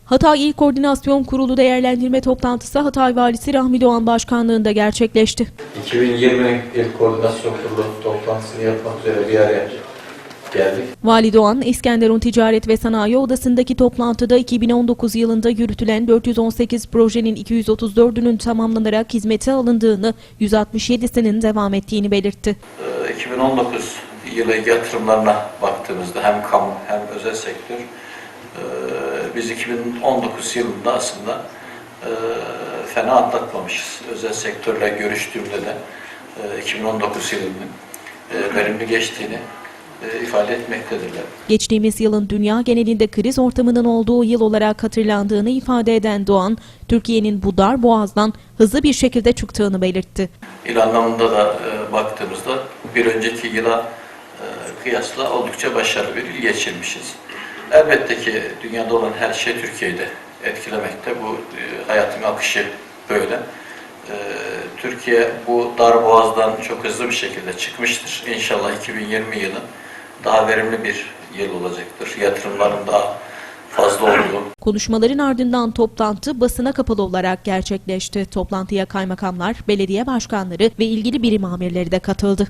Hatay İl Koordinasyon Kurulu değerlendirme toplantısı Hatay Valisi Rahmi Doğan başkanlığında gerçekleşti. 2020 İl Koordinasyon Kurulu toplantısını yapmak üzere bir araya geldik. Vali Doğan, İskenderun Ticaret ve Sanayi Odası'ndaki toplantıda 2019 yılında yürütülen 418 projenin 234'ünün tamamlanarak hizmete alındığını, 167'sinin devam ettiğini belirtti. 2019 yılı yatırımlarına baktığımızda hem kamu hem özel sektör, biz 2019 yılında aslında fena atlatmamışız. Özel sektörle görüştüğümde de 2019 yılının verimli geçtiğini ifade etmektedirler. Geçtiğimiz yılın dünya genelinde kriz ortamının olduğu yıl olarak hatırlandığını ifade eden Doğan, Türkiye'nin bu dar boğazdan hızlı bir şekilde çıktığını belirtti. İl anlamında da baktığımızda bir önceki yıla kıyasla oldukça başarılı bir yıl geçirmişiz. Elbette ki dünyada olan her şey Türkiye'de etkilemekte. Bu hayatın akışı böyle. Türkiye bu dar boğazdan çok hızlı bir şekilde çıkmıştır. İnşallah 2020 yılı daha verimli bir yıl olacaktır. Yatırımların daha fazla olduğu. Konuşmaların ardından toplantı basına kapalı olarak gerçekleşti. Toplantıya kaymakamlar, belediye başkanları ve ilgili birim amirleri de katıldı.